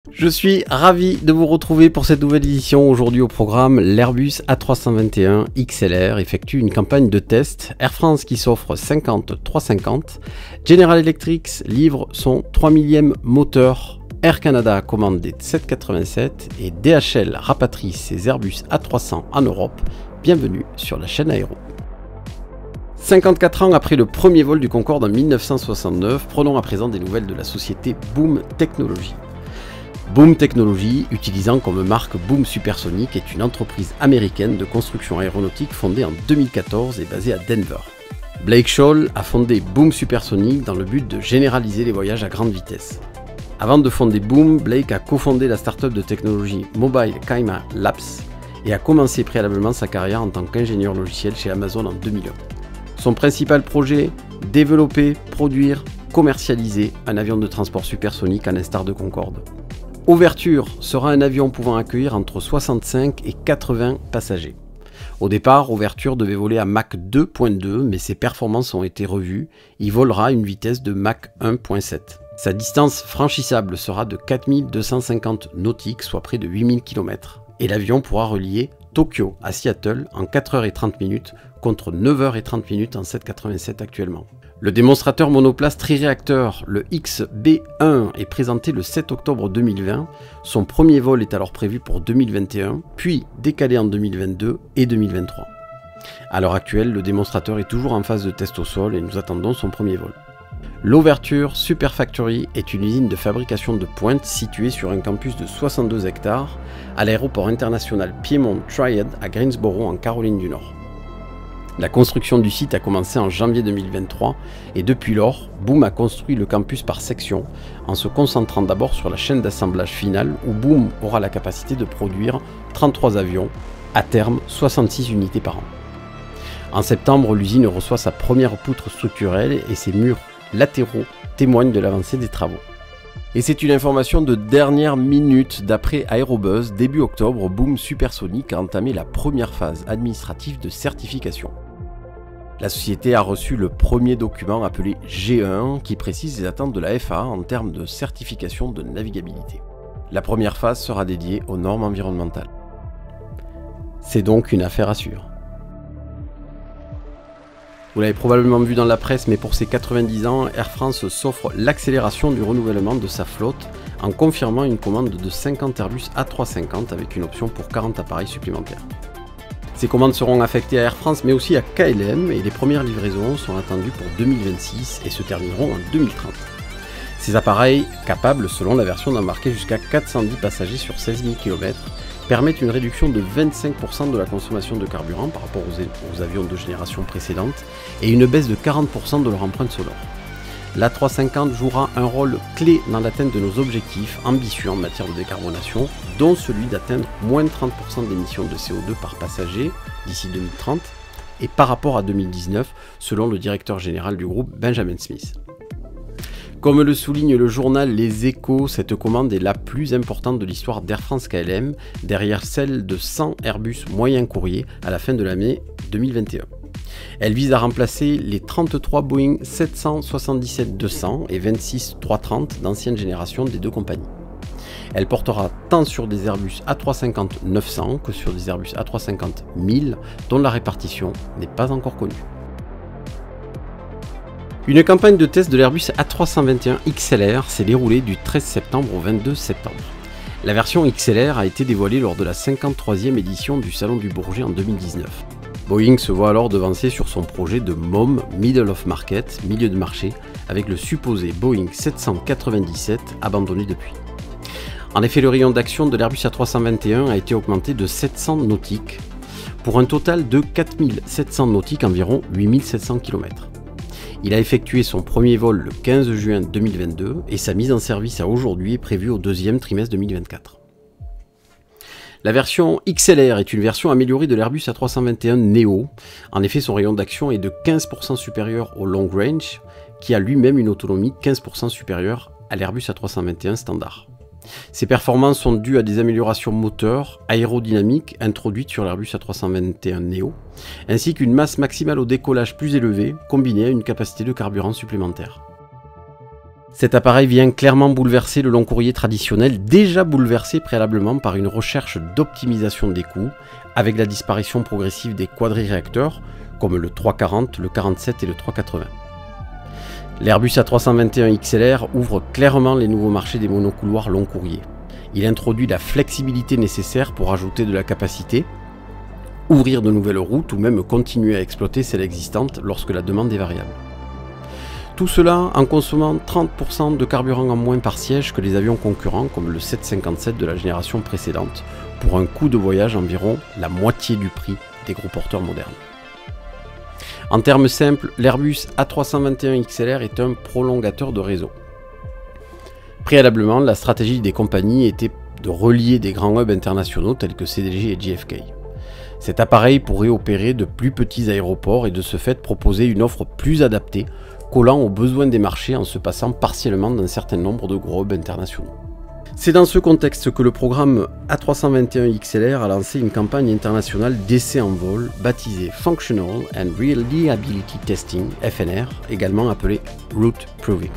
Je suis ravi de vous retrouver pour cette nouvelle édition. Aujourd'hui au programme, l'Airbus A321 XLR effectue une campagne de test, Air France qui s'offre 50-350, General Electric livre son 3 millième moteur, Air Canada commande des 787 et DHL rapatrie ses Airbus A300 en Europe. Bienvenue sur la chaîne Aéro. 54 ans après le premier vol du Concorde en 1969, prenons à présent des nouvelles de la société Boom Technology. Boom Technology, utilisant comme marque Boom Supersonic, est une entreprise américaine de construction aéronautique fondée en 2014 et basée à Denver. Blake Scholl a fondé Boom Supersonic dans le but de généraliser les voyages à grande vitesse. Avant de fonder Boom, Blake a cofondé la start-up de technologie Mobile Kaima Labs et a commencé préalablement sa carrière en tant qu'ingénieur logiciel chez Amazon en 2001. Son principal projet, développer, produire, commercialiser un avion de transport supersonique à l'instar de Concorde. Ouverture sera un avion pouvant accueillir entre 65 et 80 passagers. Au départ, Ouverture devait voler à Mach 2.2, mais ses performances ont été revues. Il volera à une vitesse de Mach 1.7. Sa distance franchissable sera de 4250 nautiques, soit près de 8000 km. Et l'avion pourra relier Tokyo à Seattle en 4h30 contre 9h30 en 787 actuellement. Le démonstrateur monoplace triréacteur, le XB1, est présenté le 7 octobre 2020. Son premier vol est alors prévu pour 2021, puis décalé en 2022 et 2023. À l'heure actuelle, le démonstrateur est toujours en phase de test au sol et nous attendons son premier vol. L'Ouverture Super Factory est une usine de fabrication de pointe située sur un campus de 62 hectares à l'aéroport international Piedmont Triad à Greensboro en Caroline du Nord. La construction du site a commencé en janvier 2023 et depuis lors, Boom a construit le campus par section en se concentrant d'abord sur la chaîne d'assemblage finale où Boom aura la capacité de produire 33 avions, à terme 66 unités par an. En septembre, l'usine reçoit sa première poutre structurelle et ses murs latéraux témoignent de l'avancée des travaux. Et c'est une information de dernière minute. D'après Aerobuzz, début octobre, Boom Supersonic a entamé la première phase administrative de certification. La société a reçu le premier document appelé G1 qui précise les attentes de la FAA en termes de certification de navigabilité. La première phase sera dédiée aux normes environnementales. C'est donc une affaire à suivre. Vous l'avez probablement vu dans la presse, mais pour ses 90 ans, Air France s'offre l'accélération du renouvellement de sa flotte en confirmant une commande de 50 Airbus A350 avec une option pour 40 appareils supplémentaires. Ces commandes seront affectées à Air France mais aussi à KLM et les premières livraisons sont attendues pour 2026 et se termineront en 2030. Ces appareils, capables selon la version d'embarquer jusqu'à 410 passagers sur 16 000 km, permettent une réduction de 25% de la consommation de carburant par rapport aux avions de génération précédente et une baisse de 40% de leur empreinte sonore. L'A350 jouera un rôle clé dans l'atteinte de nos objectifs ambitieux en matière de décarbonation, dont celui d'atteindre moins de 30% d'émissions de CO2 par passager d'ici 2030 et par rapport à 2019, selon le directeur général du groupe Benjamin Smith. Comme le souligne le journal Les Échos, cette commande est la plus importante de l'histoire d'Air France KLM, derrière celle de 100 Airbus moyen courrier à la fin de l'année 2021. Elle vise à remplacer les 33 Boeing 777-200 et 26 330 d'ancienne génération des deux compagnies. Elle portera tant sur des Airbus A350-900 que sur des Airbus A350-1000 dont la répartition n'est pas encore connue. Une campagne de test de l'Airbus A321 XLR s'est déroulée du 13 septembre au 22 septembre. La version XLR a été dévoilée lors de la 53e édition du Salon du Bourget en 2019. Boeing se voit alors devancer sur son projet de MOM, Middle of Market, milieu de marché, avec le supposé Boeing 797 abandonné depuis. En effet, le rayon d'action de l'Airbus A321 a été augmenté de 700 nautiques, pour un total de 4700 nautiques, environ 8700 km. Il a effectué son premier vol le 15 juin 2022 et sa mise en service à aujourd'hui est prévue au deuxième trimestre 2024. La version XLR est une version améliorée de l'Airbus A321 Neo. En effet, son rayon d'action est de 15% supérieur au long range, qui a lui-même une autonomie 15% supérieure à l'Airbus A321 standard. Ces performances sont dues à des améliorations moteurs, aérodynamiques introduites sur l'Airbus A321 Neo, ainsi qu'une masse maximale au décollage plus élevée, combinée à une capacité de carburant supplémentaire. Cet appareil vient clairement bouleverser le long courrier traditionnel, déjà bouleversé préalablement par une recherche d'optimisation des coûts, avec la disparition progressive des quadriréacteurs, comme le 340, le 47 et le 380. L'Airbus A321 XLR ouvre clairement les nouveaux marchés des monocouloirs long courrier. Il introduit la flexibilité nécessaire pour ajouter de la capacité, ouvrir de nouvelles routes ou même continuer à exploiter celles existantes lorsque la demande est variable. Tout cela en consommant 30% de carburant en moins par siège que les avions concurrents comme le 757 de la génération précédente, pour un coût de voyage environ la moitié du prix des gros porteurs modernes. En termes simples, l'Airbus A321 XLR est un prolongateur de réseau. Préalablement, la stratégie des compagnies était de relier des grands hubs internationaux tels que CDG et JFK. Cet appareil pourrait opérer de plus petits aéroports et de ce fait proposer une offre plus adaptée, collant aux besoins des marchés en se passant partiellement d'un certain nombre de gros hubs internationaux. C'est dans ce contexte que le programme A321 XLR a lancé une campagne internationale d'essais en vol baptisée Functional and Reliability Testing, FNR, également appelée Route Proving.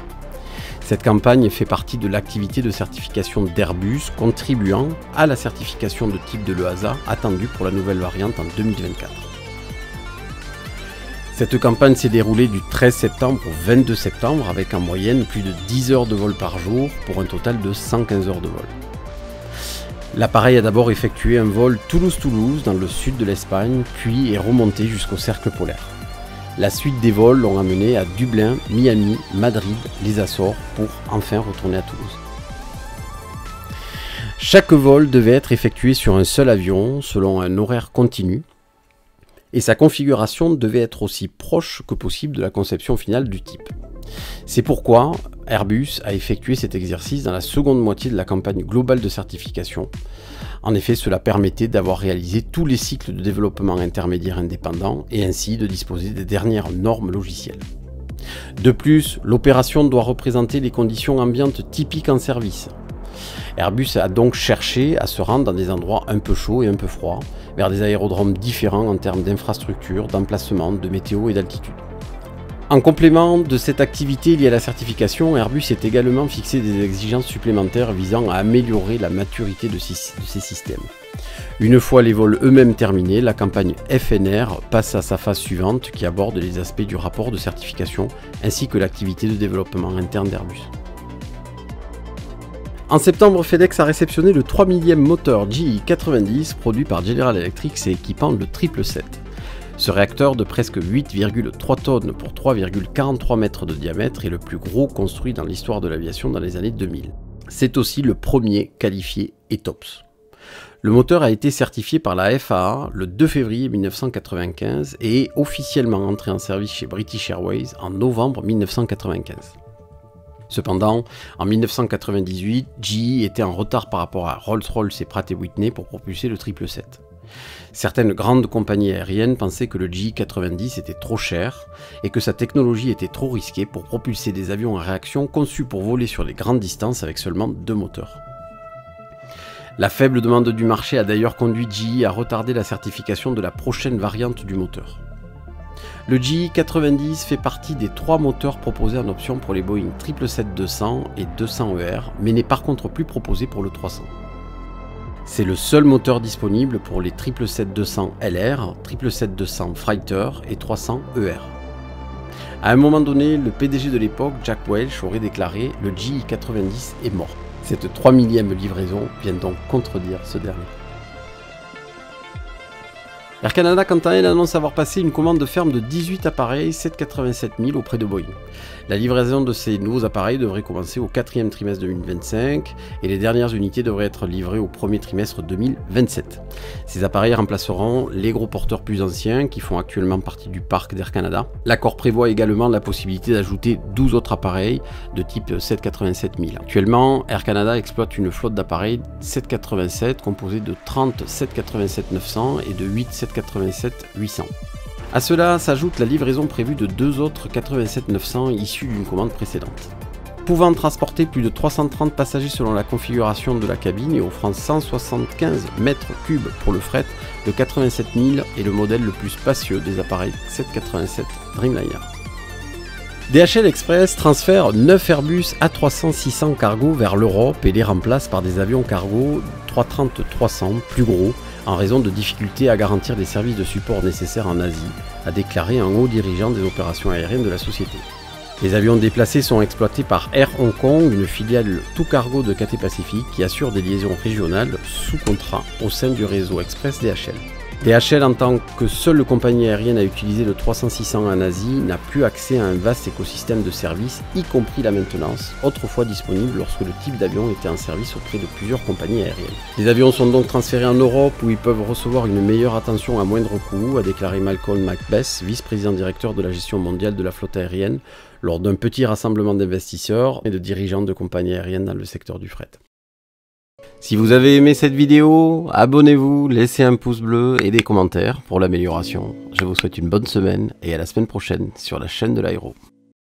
Cette campagne fait partie de l'activité de certification d'Airbus contribuant à la certification de type de l'EASA attendue pour la nouvelle variante en 2024. Cette campagne s'est déroulée du 13 septembre au 22 septembre avec en moyenne plus de 10 heures de vol par jour pour un total de 115 heures de vol. L'appareil a d'abord effectué un vol Toulouse-Toulouse dans le sud de l'Espagne, puis est remonté jusqu'au cercle polaire. La suite des vols l'ont amené à Dublin, Miami, Madrid, les Açores pour enfin retourner à Toulouse. Chaque vol devait être effectué sur un seul avion selon un horaire continu, et sa configuration devait être aussi proche que possible de la conception finale du type. C'est pourquoi Airbus a effectué cet exercice dans la seconde moitié de la campagne globale de certification. En effet, cela permettait d'avoir réalisé tous les cycles de développement intermédiaire indépendants et ainsi de disposer des dernières normes logicielles. De plus, l'opération doit représenter les conditions ambiantes typiques en service. Airbus a donc cherché à se rendre dans des endroits un peu chauds et un peu froids, vers des aérodromes différents en termes d'infrastructure, d'emplacement, de météo et d'altitude. En complément de cette activité liée à la certification, Airbus s'est également fixé des exigences supplémentaires visant à améliorer la maturité de ces systèmes. Une fois les vols eux-mêmes terminés, la campagne FNR passe à sa phase suivante qui aborde les aspects du rapport de certification ainsi que l'activité de développement interne d'Airbus. En septembre, FedEx a réceptionné le 3 millième moteur GE90 produit par General Electric et équipant le 777. Ce réacteur de presque 8,3 tonnes pour 3,43 mètres de diamètre est le plus gros construit dans l'histoire de l'aviation dans les années 2000. C'est aussi le premier qualifié ETOPS. Le moteur a été certifié par la FAA le 2 février 1995 et est officiellement entré en service chez British Airways en novembre 1995. Cependant, en 1998, GE était en retard par rapport à Rolls-Royce et Pratt & Whitney pour propulser le 777. Certaines grandes compagnies aériennes pensaient que le GE90 était trop cher et que sa technologie était trop risquée pour propulser des avions à réaction conçus pour voler sur les grandes distances avec seulement 2 moteurs. La faible demande du marché a d'ailleurs conduit GE à retarder la certification de la prochaine variante du moteur. Le GE90 fait partie des 3 moteurs proposés en option pour les Boeing 777-200 et 200ER, mais n'est par contre plus proposé pour le 300. C'est le seul moteur disponible pour les 777-200LR, 777-200 Fighter et 300ER. À un moment donné, le PDG de l'époque, Jack Welch, aurait déclaré « Le GE90 est mort ». Cette 3 millième livraison vient donc contredire ce dernier. Air Canada, quant à elle, annonce avoir passé une commande ferme de 18 appareils 787-1000 auprès de Boeing. La livraison de ces nouveaux appareils devrait commencer au 4e trimestre 2025 et les dernières unités devraient être livrées au 1er trimestre 2027. Ces appareils remplaceront les gros porteurs plus anciens qui font actuellement partie du parc d'Air Canada. L'accord prévoit également la possibilité d'ajouter 12 autres appareils de type 787-1000. Actuellement, Air Canada exploite une flotte d'appareils 787 composée de 30 787-900 et de 8 787-800. A cela s'ajoute la livraison prévue de 2 autres 87-900 issus d'une commande précédente. Pouvant transporter plus de 330 passagers selon la configuration de la cabine et offrant 175 mètres cubes pour le fret, le 87 000 est le modèle le plus spacieux des appareils 787 Dreamliner. DHL Express transfère 9 Airbus A300-600 cargo vers l'Europe et les remplace par des avions cargo 330-300 plus gros en raison de difficultés à garantir des services de support nécessaires en Asie, a déclaré un haut dirigeant des opérations aériennes de la société. Les avions déplacés sont exploités par Air Hong Kong, une filiale tout cargo de Cathay Pacific qui assure des liaisons régionales sous contrat au sein du réseau Express DHL. DHL, en tant que seule compagnie aérienne à utiliser le 300-600 en Asie, n'a plus accès à un vaste écosystème de services, y compris la maintenance, autrefois disponible lorsque le type d'avion était en service auprès de plusieurs compagnies aériennes. Les avions sont donc transférés en Europe où ils peuvent recevoir une meilleure attention à moindre coût, a déclaré Malcolm Macbeth, vice-président directeur de la gestion mondiale de la flotte aérienne, lors d'un petit rassemblement d'investisseurs et de dirigeants de compagnies aériennes dans le secteur du fret. Si vous avez aimé cette vidéo, abonnez-vous, laissez un pouce bleu et des commentaires pour l'amélioration. Je vous souhaite une bonne semaine et à la semaine prochaine sur la chaîne de l'aéro.